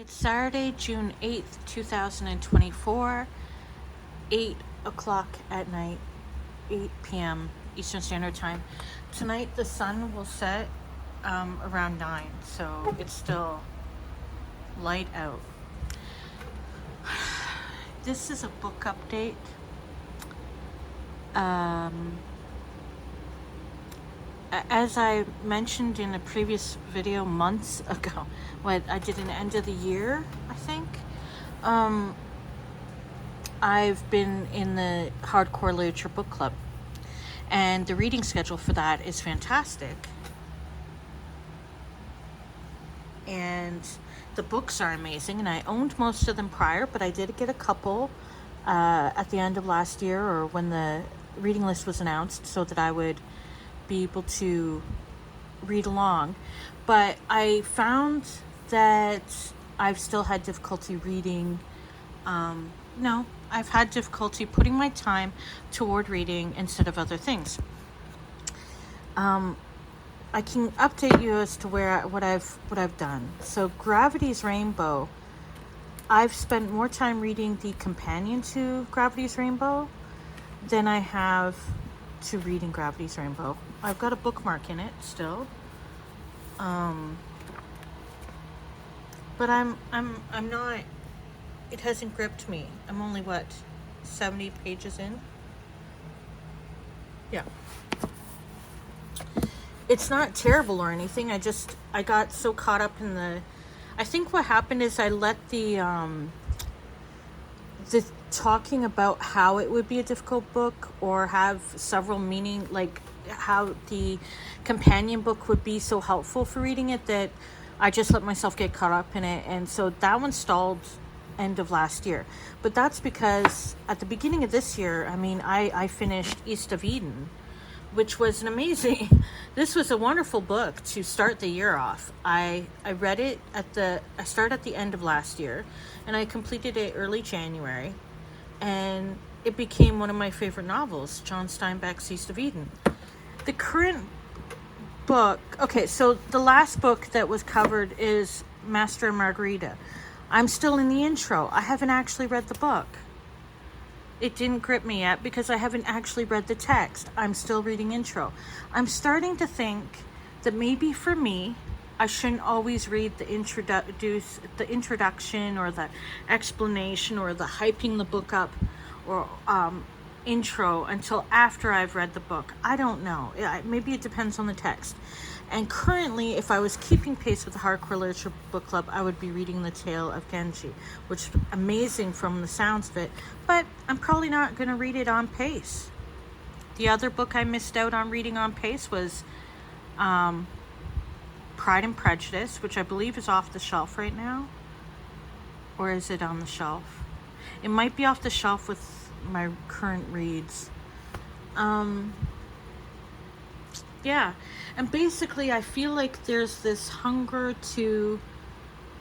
It's Saturday, June 8th, 2024, 8 o'clock at night, 8 p.m. Eastern Standard Time. Tonight the sun will set around 9, so it's still light out. This is a book update. As I mentioned in a previous video months ago, what I did an end of the year, I think, I've been in the Hardcore Literature Book Club, and the reading schedule for that is fantastic. And the books are amazing, and I owned most of them prior, but I did get a couple at the end of last year, or when the reading list was announced, so that I would be able to read along. But I found that I've still had difficulty reading. I've had difficulty putting my time toward reading instead of other things. I can update you as to what I've done. So Gravity's Rainbow, I've spent more time reading the companion to Gravity's Rainbow than I have to reading Gravity's Rainbow. I've got a bookmark in it still. But I'm not, it hasn't gripped me. I'm only 70 pages in? Yeah. It's not terrible or anything. I got so caught up in I think what happened is I let the talking about how it would be a difficult book or have several meaning, like how the companion book would be so helpful for reading it, that I just let myself get caught up in it. And so that one stalled end of last year. But that's because at the beginning of this year, I finished East of Eden, which was an this was a wonderful book to start the year off. I read it I started at the end of last year, and I completed it early January, and it became one of my favorite novels, John Steinbeck's East of Eden. The current book, so the last book that was covered is Master and Margarita. I'm still in the intro. I haven't actually read the book. It didn't grip me yet because I haven't actually read the text. I'm still reading intro. I'm starting to think that maybe for me, I shouldn't always read the introduction or the explanation or the hyping the book up or intro until after I've read the book. I don't know. Maybe it depends on the text. And currently, if I was keeping pace with the Hardcore Literature Book Club, I would be reading The Tale of Genji, which is amazing from the sounds of it, but I'm probably not going to read it on pace. The other book I missed out on reading on pace was Pride and Prejudice, which I believe is off the shelf right now. Or is it on the shelf? It might be off the shelf with my current reads. Yeah, and basically I feel like there's this hunger to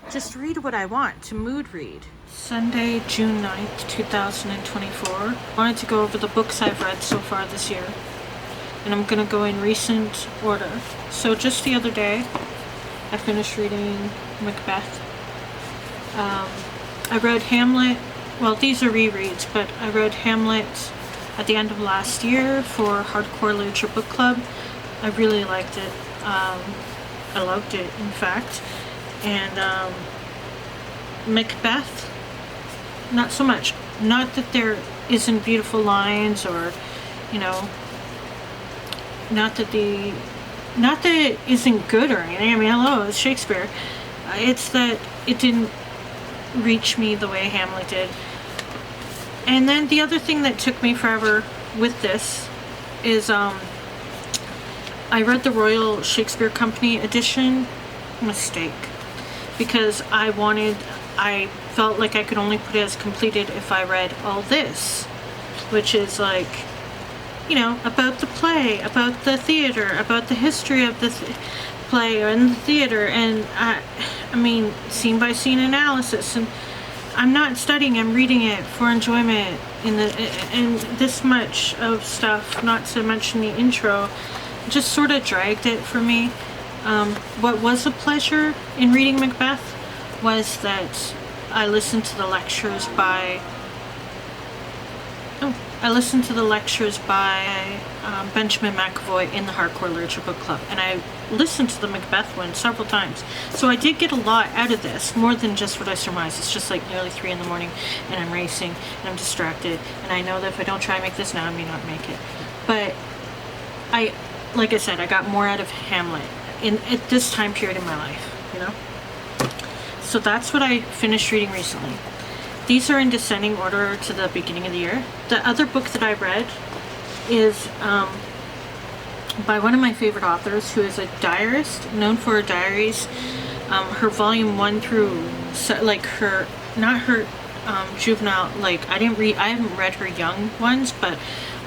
just read what I want, to mood read. Sunday, June 9th, 2024. I wanted to go over the books I've read so far this year, and I'm going to go in recent order. So just the other day, I finished reading Macbeth. I read Hamlet. Well, these are rereads, but I read Hamlet at the end of last year for Hardcore Literature Book Club. I really liked it. I loved it, in fact. And Macbeth, not so much. Not that there isn't beautiful lines, or not that it isn't good or anything. Hello, it's Shakespeare. It's that it didn't reach me the way Hamlet did. And then the other thing that took me forever with this is I read the Royal Shakespeare Company edition. Mistake. Because I felt like I could only put it as completed if I read all this, which is about the play, about the theater, about the history of the play and the theater, and scene by scene analysis. And I'm not studying, I'm reading it for enjoyment and this much of stuff, not to mention the intro, just sort of dragged it for me. What was a pleasure in reading Macbeth was that I listened to the lectures by Benjamin McAvoy in the Hardcore Literature Book Club, and I listened to the Macbeth one several times. So I did get a lot out of this, more than just what I surmised. It's just like nearly 3 in the morning, and I'm racing, and I'm distracted, and I know that if I don't try and make this now, I may not make it. But like I said, I got more out of Hamlet at this time period in my life, you know? So that's what I finished reading recently. These are in descending order to the beginning of the year. The other book that I read is by one of my favorite authors, who is a diarist, known for her diaries. Her volume 1 through, like her, not her juvenile, like I haven't read her young ones, but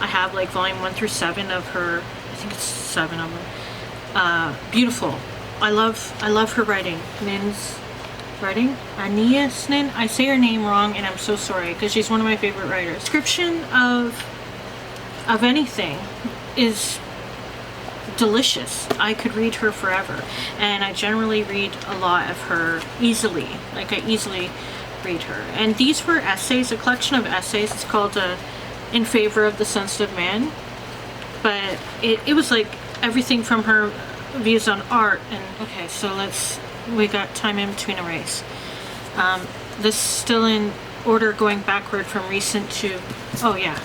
I have like volume 1 through 7 of her, I think it's 7 of them. Beautiful. I love her writing. Nin's writing, Ania Snin. I say her name wrong, and I'm so sorry, because she's one of my favorite writers. Description of anything is delicious. I could read her forever, and I generally read a lot of her easily. Like, I easily read her. And these were essays, a collection of essays. It's called In Favor of the Sensitive Man. But it was like everything from her views on art. And okay, so we got time in between a race. This is still in order, going backward from recent to, oh yeah,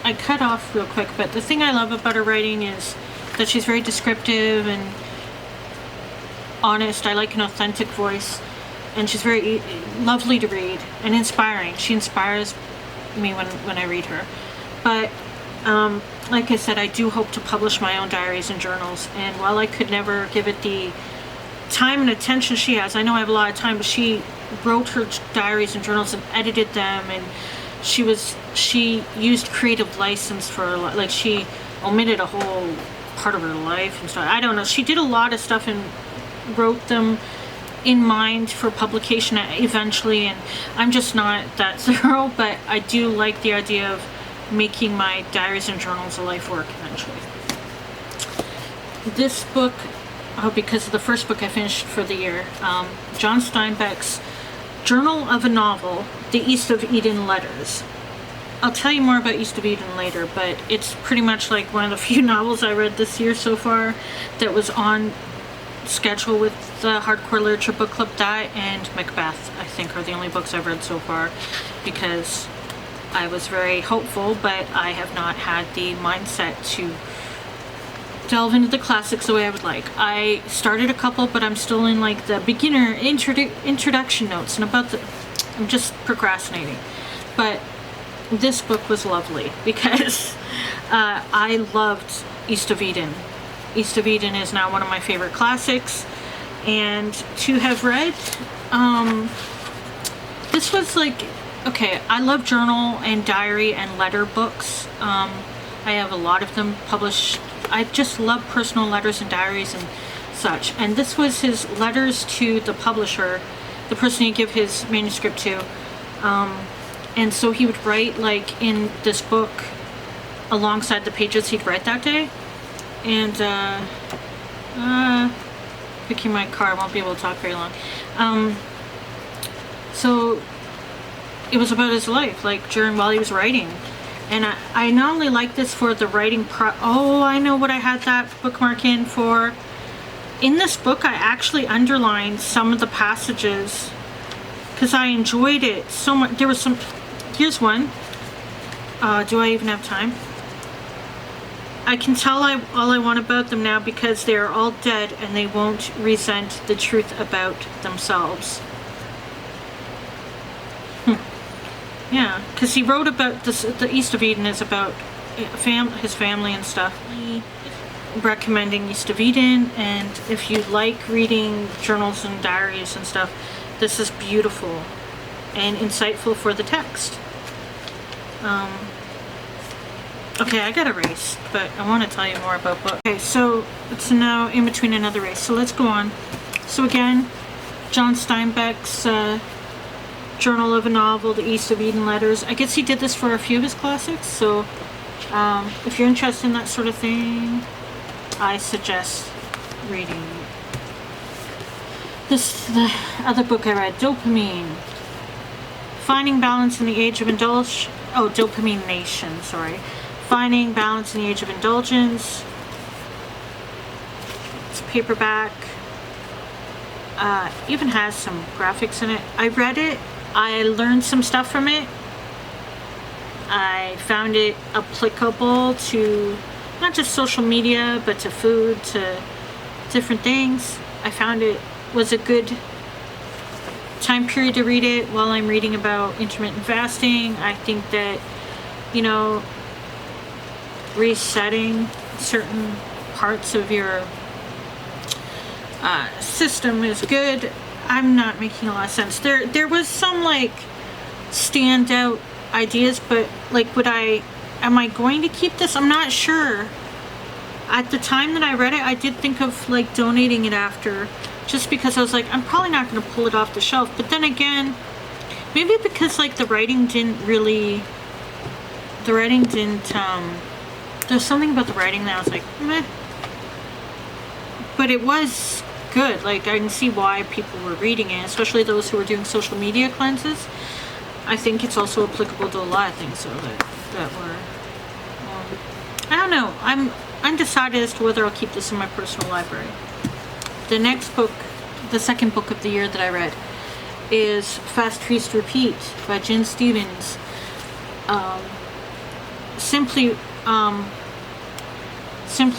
I cut off real quick, but the thing I love about her writing is that she's very descriptive and honest. I like an authentic voice, and she's very lovely to read and inspiring. She inspires me when I read her. But like I said, I do hope to publish my own diaries and journals, and while I could never give it the time and attention she has, I know I have a lot of time, but she wrote her diaries and journals and edited them, and she used creative license for, like, she omitted a whole part of her life and stuff. I don't know, she did a lot of stuff and wrote them in mind for publication eventually, and I'm just not that thorough, but I do like the idea of making my diaries and journals a life work eventually. This book, because of the first book I finished for the year, John Steinbeck's Journal of a Novel, The East of Eden Letters. I'll tell you more about East of Eden later, but it's pretty much like one of the few novels I read this year so far that was on schedule with the Hardcore Literature Book Club. That and Macbeth, I think, are the only books I've read so far, because I was very hopeful, but I have not had the mindset to delve into the classics the way I would like. I started a couple, but I'm still in like the beginner introduction notes, and I'm just procrastinating. But this book was lovely because I loved East of Eden. East of Eden is now one of my favorite classics, and to have read, this was like, okay, I love journal and diary and letter books. I have a lot of them published. I just love personal letters and diaries and such. And this was his letters to the publisher, the person he gave his manuscript to. And so he would write, like, in this book alongside the pages he'd write that day. And picking my car, I won't be able to talk very long. So it was about his life, like while he was writing. And I not only like this for the writing oh, I know what I had that bookmark in for. In this book, I actually underlined some of the passages because I enjoyed it so much. There was some, here's one. Do I even have time? I can tell all I want about them now because they are all dead and they won't resent the truth about themselves. Yeah, because he wrote about this. The East of Eden is about his family and stuff. Recommending East of Eden, and if you like reading journals and diaries and stuff, this is beautiful and insightful for the text. Okay, I got a race, but I want to tell you more about books. Okay, so it's now in between another race, so let's go on. So again, John Steinbeck's Journal of a Novel, The East of Eden Letters. I guess he did this for a few of his classics, so if you're interested in that sort of thing, I suggest reading. The other book I read, Dopamine. Finding Balance in the Age of Indulgence. Oh, Dopamine Nation, sorry. Finding Balance in the Age of Indulgence. It's a paperback. Even has some graphics in it. I read it. I learned some stuff from it. I found it applicable to not just social media, but to food, to different things. I found it was a good time period to read it while I'm reading about intermittent fasting. I think that, you know, resetting certain parts of your system is good. I'm not making a lot of sense. There was some like standout ideas, but like am I going to keep this? I'm not sure. At the time that I read it, I did think of like donating it after, just because I was like, I'm probably not going to pull it off the shelf. But then again, maybe because like the writing didn't, there's something about the writing that I was like, meh. But it was good. Like, I can see why people were reading it, especially those who were doing social media cleanses. I think it's also applicable to a lot of things, so that were, I don't know. I'm undecided as to whether I'll keep this in my personal library. The next book, the second book of the year that I read, is Fast Feast Repeat by Jen Stevens. Simply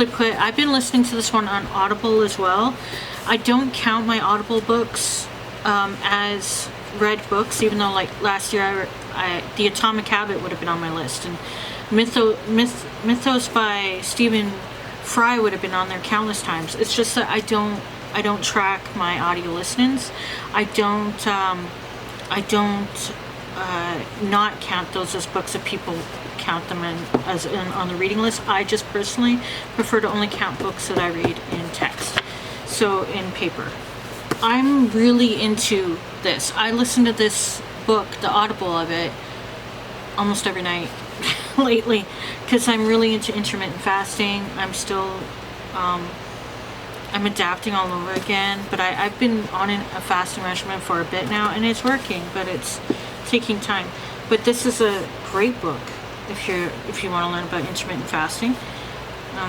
put, I've been listening to this one on Audible as well. I don't count my Audible books as read books, even though like last year The Atomic Habit would have been on my list, and Mythos by Stephen Fry would have been on there countless times. It's just that I don't track my audio listenings. I don't not count those as books if people count them on the reading list. I just personally prefer to only count books that I read in text, so in paper. I'm really into this. I listen to this book, the Audible of it, almost every night lately, because I'm really into intermittent fasting. I'm still I'm adapting all over again, but I've been on a fasting regimen for a bit now, and it's working, but it's taking time. But this is a great book if you want to learn about intermittent fasting.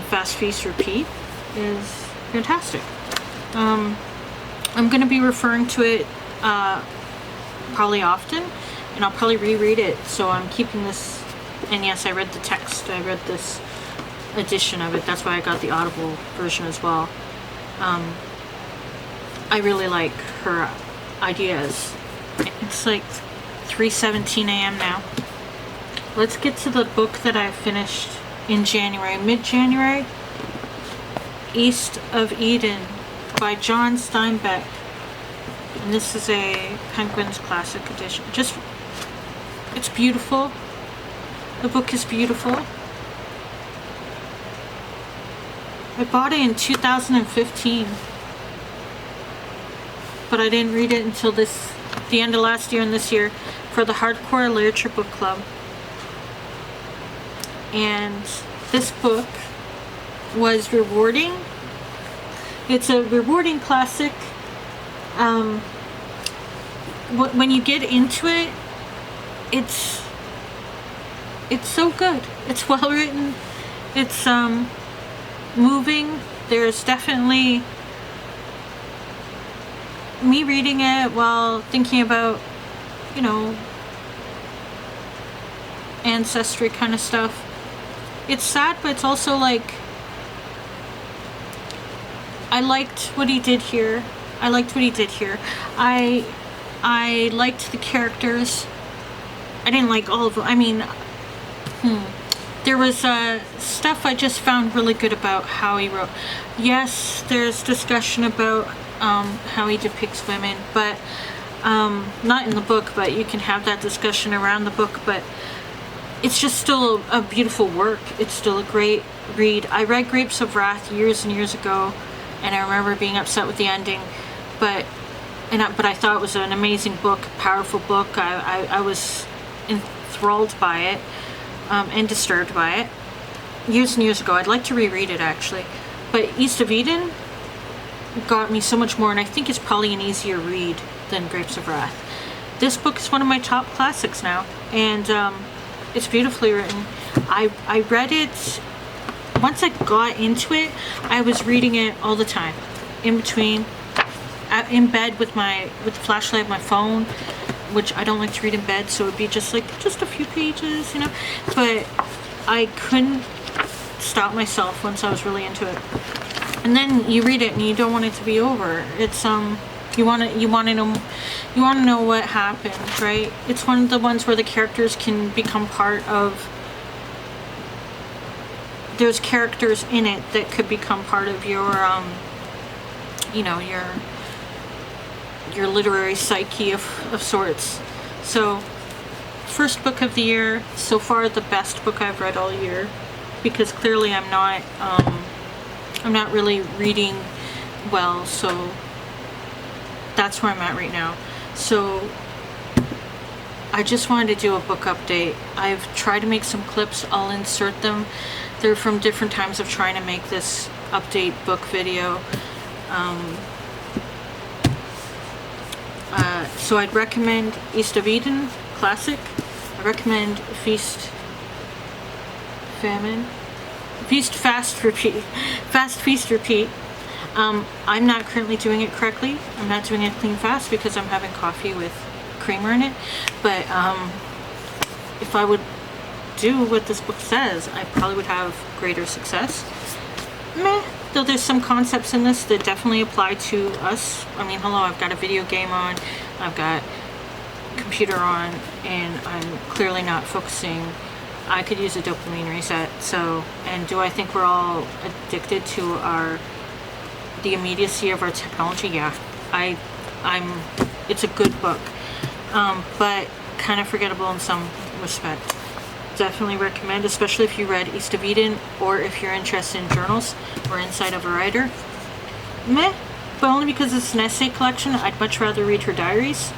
Fast Feast Repeat is fantastic. I'm going to be referring to it probably often, and I'll probably reread it, so I'm keeping this. And yes, I read the text. I read this edition of it. That's why I got the Audible version as well. I really like her ideas. It's like 3:17 a.m. now. Let's get to the book that I finished in January, mid-January. East of Eden by John Steinbeck. And this is a Penguin's Classic Edition. It's beautiful. The book is beautiful. I bought it in 2015, but I didn't read it until the end of last year and this year for the Hardcore Literature Book Club. And this book was rewarding. It's a rewarding classic. When you get into it, it's so good. It's well written. It's moving. There's definitely me reading it while thinking about, ancestry kind of stuff. It's sad, but it's also like, I liked what he did here. I liked the characters. I didn't like all of them. I mean, there was stuff I just found really good about how he wrote. Yes, there's discussion about how he depicts women, but not in the book, but you can have that discussion around the book, but it's just still a beautiful work. It's still a great read. I read Grapes of Wrath years and years ago, and I remember being upset with the ending, but I thought it was an amazing book, powerful book. I was enthralled by it and disturbed by it years and years ago. I'd like to reread it actually. But East of Eden, got me so much more, and I think it's probably an easier read than Grapes of Wrath. This book is one of my top classics now, and it's beautifully written. I read it, once I got into it, I was reading it all the time, in between, in bed with the flashlight of my phone, which I don't like to read in bed, so it would be just a few pages, you know, but I couldn't stop myself once I was really into it. And then you read it and you don't want it to be over. It's you want to know what happened, right? It's one of the ones where the characters can become part of, there's characters in it that could become part of your you know, your literary psyche of sorts. So first book of the year, so far the best book I've read all year, because clearly I'm not really reading well, so that's where I'm at right now. So I just wanted to do a book update. I've tried to make some clips, I'll insert them. They're from different times of trying to make this update book video. So I'd recommend East of Eden, classic. I recommend Feast, Fast, Repeat. Fast, Feast, Repeat. I'm not currently doing it correctly. I'm not doing it clean fast because I'm having coffee with creamer in it. But if I would do what this book says, I probably would have greater success. Meh. Though there's some concepts in this that definitely apply to us. I mean, hello, I've got a video game on, I've got a computer on, and I'm clearly not focusing. I could use a dopamine reset. So, and do I think we're all addicted to the immediacy of our technology? Yeah, it's a good book, but kind of forgettable in some respect. Definitely recommend, especially if you read East of Eden, or if you're interested in journals or insight of a writer. Meh, but only because it's an essay collection. I'd much rather read her diaries,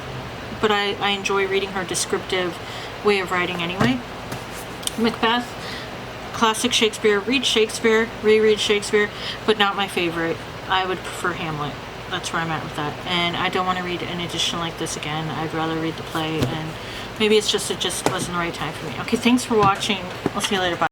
but I enjoy reading her descriptive way of writing anyway. Macbeth, classic Shakespeare. Read Shakespeare, reread Shakespeare, but not my favorite. I would prefer Hamlet. That's where I'm at with that. And I don't want to read an edition like this again. I'd rather read the play, and maybe it's just, it just wasn't the right time for me. Okay, thanks for watching. I'll see you later. Bye.